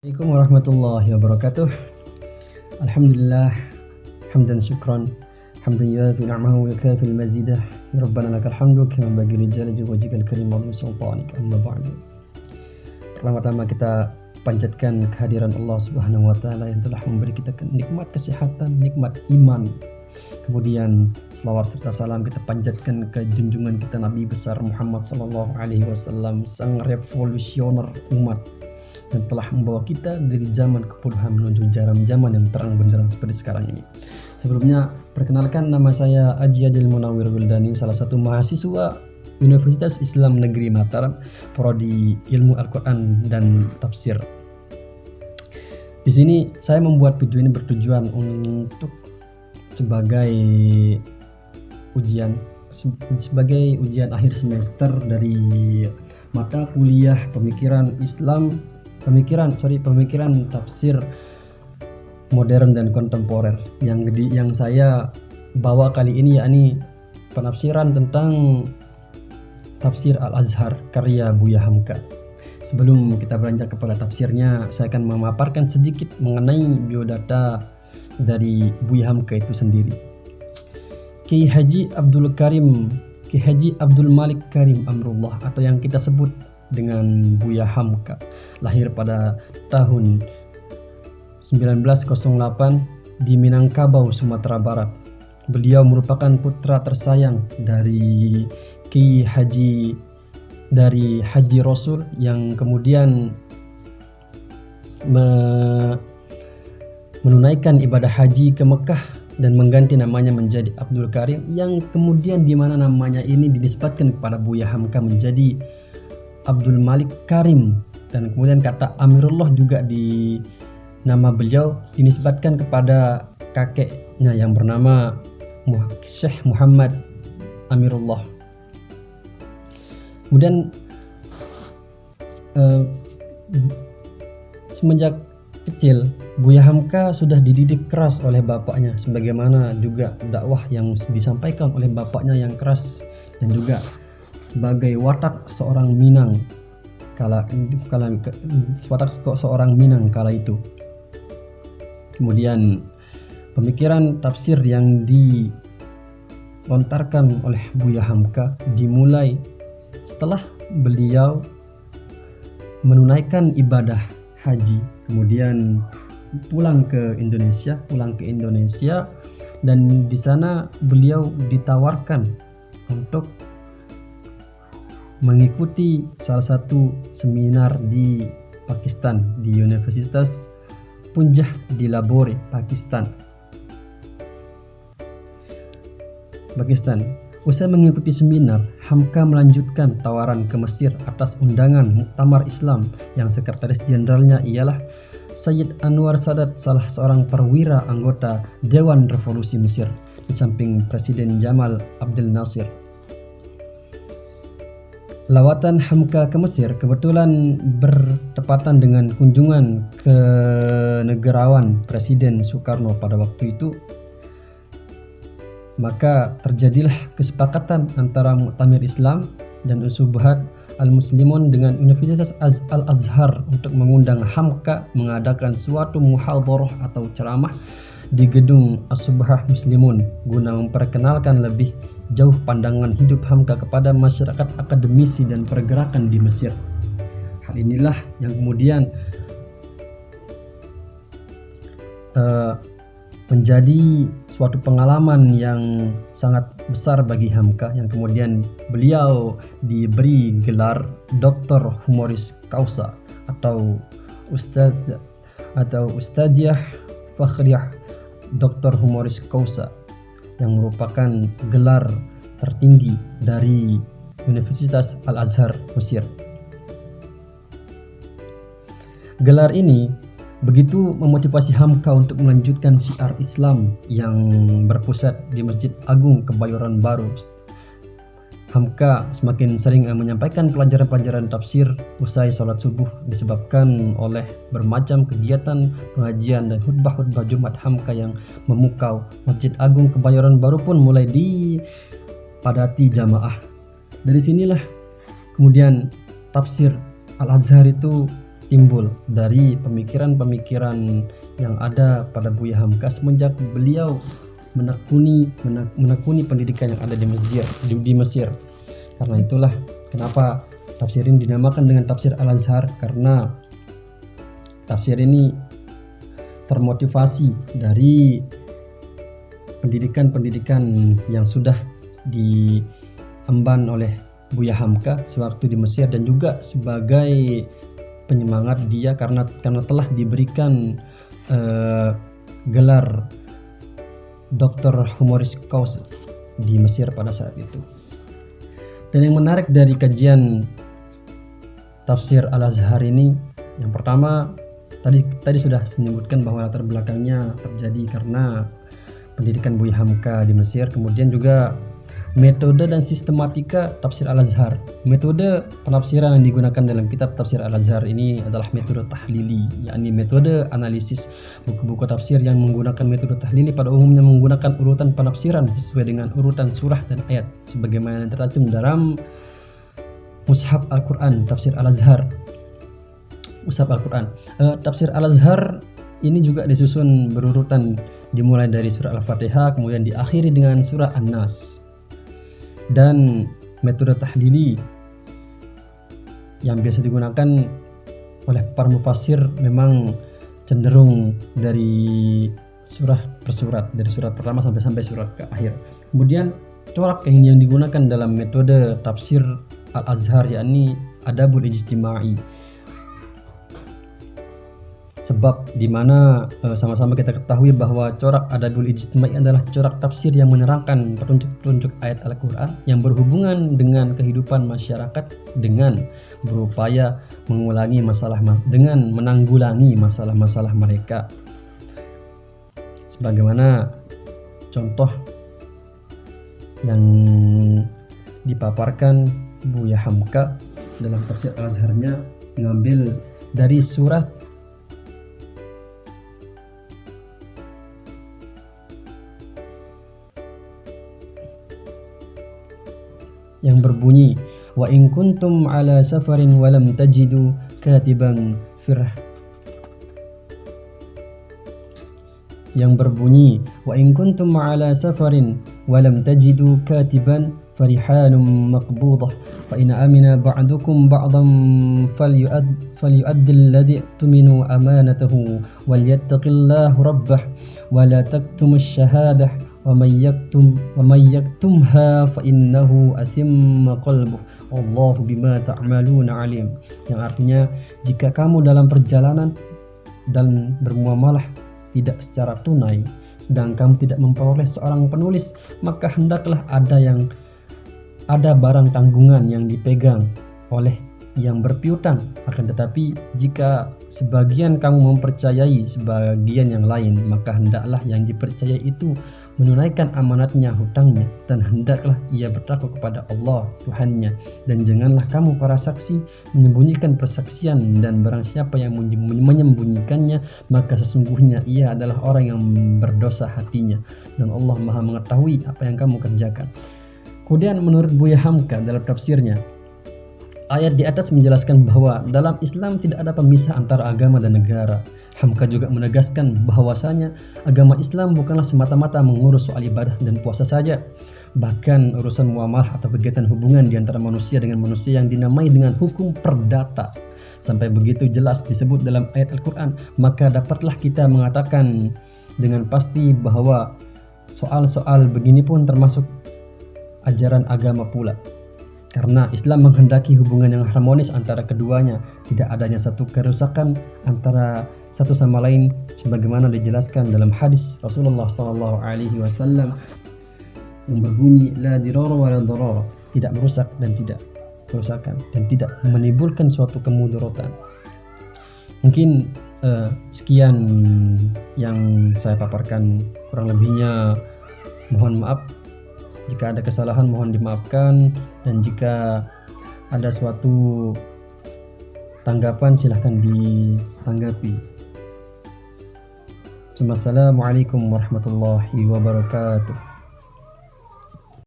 Assalamualaikum warahmatullahi wabarakatuh. Alhamdulillah hamdan syukran hamdan yuafi ni'amahu wa yukafi al-mazidah. Rabbana lakal hamdu kama bagi li jalali wajhikal karim wa sultanik. Amma ba'du. Pertama-tama kita panjatkan kehadiran Allah Subhanahu wa taala yang telah memberi kita nikmat kesehatan, nikmat iman. Kemudian selawat serta salam kita panjatkan ke junjungan kita Nabi besar Muhammad sallallahu alaihi wasallam, sang revolusioner umat yang telah membawa kita dari zaman kebodohan menuju zaman yang terang benderang seperti sekarang ini. Sebelumnya, perkenalkan, nama saya Haji Adil Munawir Wildani, salah satu mahasiswa Universitas Islam Negeri Mataram, prodi Ilmu Al-Quran dan Tafsir. Di sini saya membuat video ini bertujuan untuk sebagai ujian akhir semester dari mata kuliah pemikiran tafsir modern dan kontemporer yang saya bawa kali ini, yakni penafsiran tentang tafsir Al-Azhar karya Buya Hamka. Sebelum kita beranjak kepada tafsirnya, saya akan memaparkan sedikit mengenai biodata dari Buya Hamka itu sendiri. Kiai Haji Abdul Malik Karim Amrullah, atau yang kita sebut dengan Buya Hamka, lahir pada tahun 1908 di Minangkabau, Sumatera Barat. Beliau merupakan putra tersayang dari Haji Rasul yang kemudian menunaikan ibadah haji ke Mekah dan mengganti namanya menjadi Abdul Karim, yang kemudian di mana namanya ini dinisbatkan kepada Buya Hamka menjadi Abdul Malik Karim, dan kemudian kata Amirullah juga di nama beliau dinisbatkan kepada kakeknya yang bernama Syekh Muhammad Amirullah. Kemudian semenjak kecil Buya Hamka sudah dididik keras oleh bapaknya, sebagaimana juga dakwah yang disampaikan oleh bapaknya yang keras, dan juga sebagai watak seorang Minang kala itu. Kemudian pemikiran tafsir yang dilontarkan oleh Buya Hamka dimulai setelah beliau menunaikan ibadah haji, kemudian pulang ke Indonesia, dan di sana beliau ditawarkan untuk mengikuti salah satu seminar di Pakistan, di Universitas Punjab di Lahore, Pakistan. Usai mengikuti seminar, Hamka melanjutkan tawaran ke Mesir atas undangan Muktamar Islam yang sekretaris jenderalnya ialah Sayyid Anwar Sadat, salah seorang perwira anggota Dewan Revolusi Mesir, di samping Presiden Jamal Abdel Nasir. Lawatan Hamka ke Mesir kebetulan bertepatan dengan kunjungan ke negarawan Presiden Soekarno pada waktu itu. Maka terjadilah kesepakatan antara Muktamar Islam dan Usubahat Al-Muslimun dengan Universitas Al-Azhar untuk mengundang Hamka mengadakan suatu muhadharah atau ceramah di gedung As-Subhah Muslimun guna memperkenalkan lebih jauh pandangan hidup Hamka kepada masyarakat akademisi dan pergerakan di Mesir. Hal inilah yang kemudian menjadi suatu pengalaman yang sangat besar bagi Hamka, yang kemudian beliau diberi gelar Dr. Humoris Causa atau Ustadziyah Fakhriyah Dr. Humoris Causa, yang merupakan gelar tertinggi dari Universitas Al-Azhar Mesir. Gelar ini begitu memotivasi Hamka untuk melanjutkan syiar Islam yang berpusat di Masjid Agung Kebayoran Baru. Hamka semakin sering menyampaikan pelajaran-pelajaran tafsir usai sholat subuh disebabkan oleh bermacam kegiatan pengajian dan khutbah Jumat Hamka yang memukau. Masjid Agung Kebayoran Baru pun mulai dipadati jamaah. Dari sinilah kemudian tafsir Al-Azhar itu timbul dari pemikiran-pemikiran yang ada pada Buya Hamka semenjak beliau menekuni pendidikan yang ada di Mesir. Karena itulah kenapa tafsir ini dinamakan dengan tafsir Al-Azhar, karena tafsir ini termotivasi dari pendidikan-pendidikan yang sudah diemban oleh Buya Hamka sewaktu di Mesir, dan juga sebagai penyemangat dia karena telah diberikan gelar Dr. Honoris Causa di Mesir pada saat itu. Dan yang menarik dari kajian tafsir Al-Azhar ini, yang pertama tadi sudah menyebutkan bahwa latar belakangnya terjadi karena pendidikan Buya Hamka di Mesir, kemudian juga metode dan sistematika tafsir Al-Azhar. Metode penafsiran yang digunakan dalam kitab tafsir Al-Azhar ini adalah metode tahlili, yakni metode analisis. Buku-buku tafsir yang menggunakan metode tahlili pada umumnya menggunakan urutan penafsiran sesuai dengan urutan surah dan ayat sebagaimana yang tercantum dalam Mushaf Al-Quran tafsir Al-Azhar. Mushaf Al-Quran. Tafsir Al-Azhar ini juga disusun berurutan, dimulai dari surah Al-Fatihah kemudian diakhiri dengan surah An-Nas. Dan metode tahlili yang biasa digunakan oleh para mufassir memang cenderung dari surah per surat, dari surat pertama sampai surat ke akhir. Kemudian corak yang digunakan dalam metode tafsir Al-Azhar yakni adabul ijtima'i. Sebab dimana sama-sama kita ketahui bahwa corak adabul ijtima'i adalah corak tafsir yang menerangkan petunjuk-petunjuk ayat Al-Quran yang berhubungan dengan kehidupan masyarakat dengan berupaya menanggulangi masalah-masalah mereka. Sebagaimana contoh yang dipaparkan Buya Hamka dalam tafsir Al-Azharnya mengambil dari surat yang berbunyi wa in kuntum ala safarin wa lam tajidu katiban yang berbunyi wa in kuntum ala safarin wa lam tajidu katiban farihanum maqbudah fa in amina ba'dukum ba'dan falyu'addi alladhi tuminu amanatahu walyattaqillahu rabbah wa la taktumus syahadah wa may yaktumha fa innahu athimma qalbuh wallahu bima ta'maluna alim. Yang artinya, jika kamu dalam perjalanan dan bermuamalah tidak secara tunai sedang kamu tidak memperoleh seorang penulis, maka hendaklah ada barang tanggungan yang dipegang oleh yang berpiutang. Akan tetapi jika sebagian kamu mempercayai sebagian yang lain, maka hendaklah yang dipercayai itu menunaikan amanatnya, hutangnya, dan hendaklah ia bertakwa kepada Allah Tuhannya, dan janganlah kamu para saksi menyembunyikan persaksian, dan barang siapa yang menyembunyikannya maka sesungguhnya ia adalah orang yang berdosa hatinya, dan Allah Maha mengetahui apa yang kamu kerjakan. Kemudian menurut Buya Hamka dalam tafsirnya, ayat di atas menjelaskan bahwa dalam Islam tidak ada pemisah antara agama dan negara. Hamka juga menegaskan bahwasanya agama Islam bukanlah semata-mata mengurus soal ibadah dan puasa saja. Bahkan urusan muamalah atau kegiatan hubungan di antara manusia dengan manusia yang dinamai dengan hukum perdata sampai begitu jelas disebut dalam ayat Al-Quran, maka dapatlah kita mengatakan dengan pasti bahwa soal-soal begini pun termasuk ajaran agama pula. Karena Islam menghendaki hubungan yang harmonis antara keduanya, tidak adanya satu kerusakan antara satu sama lain, sebagaimana dijelaskan dalam hadis Rasulullah SAW yang berbunyi la dirara wa la darara, tidak merusak dan tidak kerusakan, dan tidak menimbulkan suatu kemudaratan. Mungkin sekian yang saya paparkan, kurang lebihnya mohon maaf. Jika ada kesalahan mohon dimaafkan, dan jika ada suatu tanggapan silahkan ditanggapi. Assalamualaikum warahmatullahi wabarakatuh.